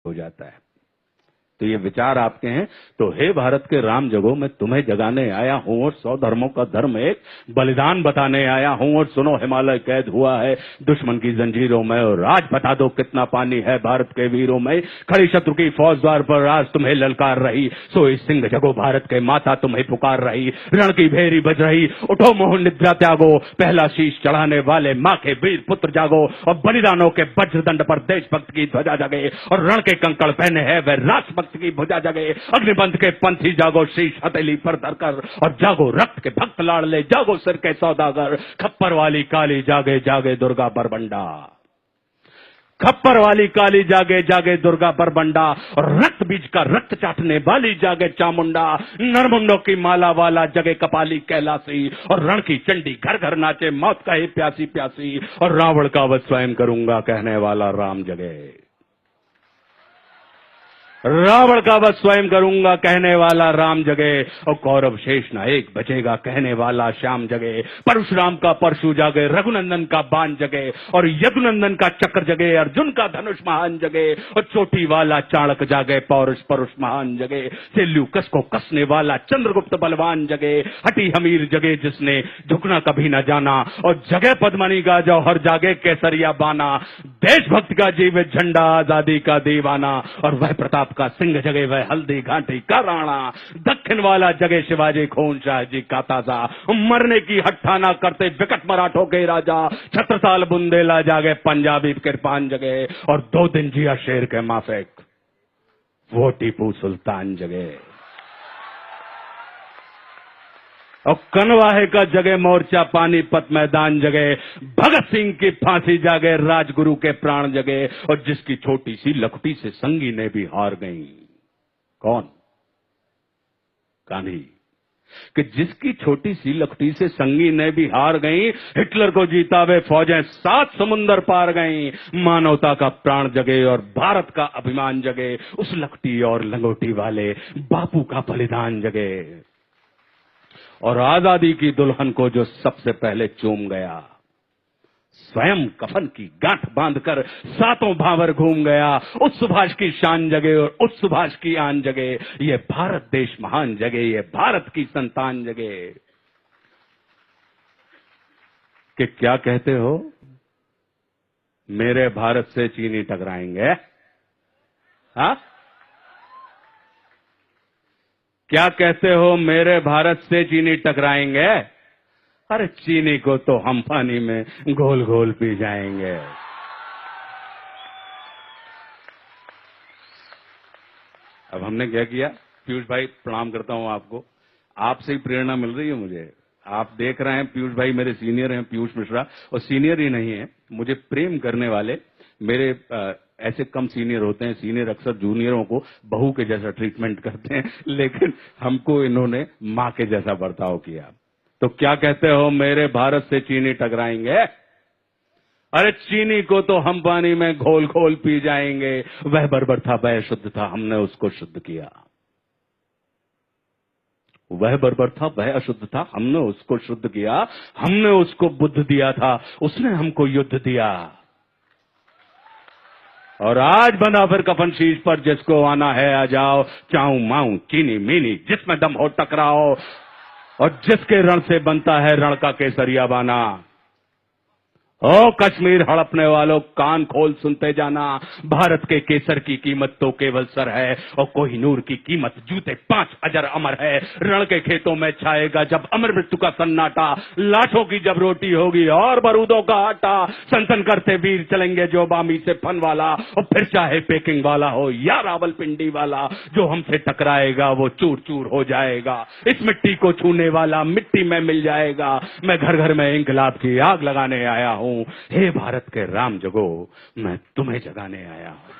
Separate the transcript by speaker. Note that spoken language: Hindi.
Speaker 1: हो जाता है। तो ये विचार आपके हैं। तो हे भारत के राम जगो, मैं तुम्हें जगाने आया हूं और 100 धर्मों का धर्म एक बलिदान बताने आया हूं। और सुनो, हिमालय कैद हुआ है दुश्मन की जंजीरों में, और आज बता दो कितना पानी है भारत के वीरों में। खड़ी शत्रु की फौज द्वार पर आज तुम्हें ललकार रही, सोई सिंह जगो भारत के माता तुम्हें पुकार रही। रण की भेरी बज रही, उठो मोह निद्रा त्यागो, पहला शीश चढ़ाने वाले माँ के वीर पुत्र जागो। और बलिदानों के वज्रदंड पर देशभक्त की ध्वजा जगे, और रण के कंकड़ पहने है वह राष्ट्रभक्त की भुजा जगे। अग्निबंध के पंथी जागो, शीश हथेली पर धरकर, और जागो रक्त के भक्त लाडले, जागो सिर के सौदागर। खप्पर वाली काली जागे जागे दुर्गा बरबंडा, खप्पर वाली काली जागे जागे दुर्गा बरबंडा। और रक्त बीज का रक्त चाटने वाली जागे चामुंडा। नरमुंडों की माला वाला जगे कपाली कैलासी, और रण की चंडी घर घर नाचे मौत का ही प्यासी प्यासी। और रावण का वध स्वयं करूंगा कहने वाला राम जगे, रावण का वध स्वयं करूंगा कहने वाला राम जगे। और कौरव शेष नायक बचेगा कहने वाला श्याम जगे। परशुराम का परशु जागे, रघुनंदन का बाण जगे, और यदुनंदन का चक्र जगे, अर्जुन का धनुष महान जगे। और चोटी वाला चाणक जागे, पौरुष परुष महान जगे। सेल्यूकस को कसने वाला चंद्रगुप्त बलवान जगे। हटी हमीर जगे जिसने झुकना कभी न जाना, और जगे पद्मनी का जौहर जागे केसरिया बाना। देशभक्त का जीवित झंडा, आजादी का दीवाना। और वह प्रताप का सिंह जगे, वह हल्दी घाटी का राणा। दक्षिण वाला जगे शिवाजी खून शाह जी का ताजा, मरने की हट्ठाना करते विकट मराठों के राजा। छत्रसाल बुंदेला जागे, पंजाबी कृपान जगे। और 2 दिन जिया शेर के माफिक, वो टीपू सुल्तान जगे। और कनवाहे का जगे मोर्चा, पानीपत मैदान जगे। भगत सिंह की फांसी जागे, राजगुरु के प्राण जगे। और जिसकी छोटी सी लखटी से संगी ने भी हार गई, कौन? गांधी। कि जिसकी छोटी सी लखटी से संगी ने भी हार गई, हिटलर को जीता वे फौजें 7 समुंदर पार गई। मानवता का प्राण जगे और भारत का अभिमान जगे। उस लखटी और लंगोटी वाले बापू का बलिदान जगे। और आजादी की दुल्हन को जो सबसे पहले चूम गया, स्वयं कफन की गांठ बांधकर 7 भावर घूम गया। उस सुभाष की शान जगे और उस सुभाष की आन जगे। ये भारत देश महान जगे, ये भारत की संतान जगे। कि क्या कहते हो, मेरे भारत से चीनी टकराएंगे? हाँ, क्या कहते हो, मेरे भारत से चीनी टकराएंगे? अरे चीनी को तो हम पानी में घोल घोल पी जाएंगे। अब हमने क्या किया? पीयूष भाई प्रणाम करता हूं आपको, आपसे ही प्रेरणा मिल रही है मुझे। आप देख रहे हैं पीयूष भाई मेरे सीनियर हैं, पीयूष मिश्रा, और सीनियर ही नहीं है, मुझे प्रेम करने वाले मेरे ऐसे कम सीनियर होते हैं। सीनियर अक्सर जूनियरों को बहू के जैसा ट्रीटमेंट करते हैं, लेकिन हमको इन्होंने मां के जैसा बर्ताव किया। तो क्या कहते हो, मेरे भारत से चीनी टकराएंगे? अरे चीनी को तो हम पानी में घोल घोल पी जाएंगे। वह बर्बर था, वह शुद्ध था, हमने उसको शुद्ध किया। वह बर्बर था, वह अशुद्ध था, हमने उसको शुद्ध किया। हमने उसको बुद्ध दिया था, उसने हमको युद्ध दिया। और आज बंधा फिर कफन शीश पर, जिसको आना है आ जाओ। चाऊ माऊ चीनी मीनी, जिसमें दम हो टकराओ। और जिसके रण से बनता है रण का केसरिया बाना। ओ कश्मीर हड़पने वालों, कान खोल सुनते जाना। भारत के केसर की कीमत तो केवल सर है, और कोहिनूर की कीमत जूते 5 अजर अमर है। रण के खेतों में छाएगा जब अमर मृत्यु का सन्नाटा। लाशों की जब रोटी होगी और बारूदों का आटा। सनसन करते वीर चलेंगे जो बामी से फन वाला। और फिर चाहे पेकिंग वाला हो या रावलपिंडी वाला, जो हमसे टकराएगा वो चूर चूर हो जाएगा। इस मिट्टी को छूने वाला मिट्टी में मिल जाएगा। मैं घर घर में इंकलाब की आग लगाने आया हूं। हे भारत के राम जगो, मैं तुम्हें जगाने आया हूं।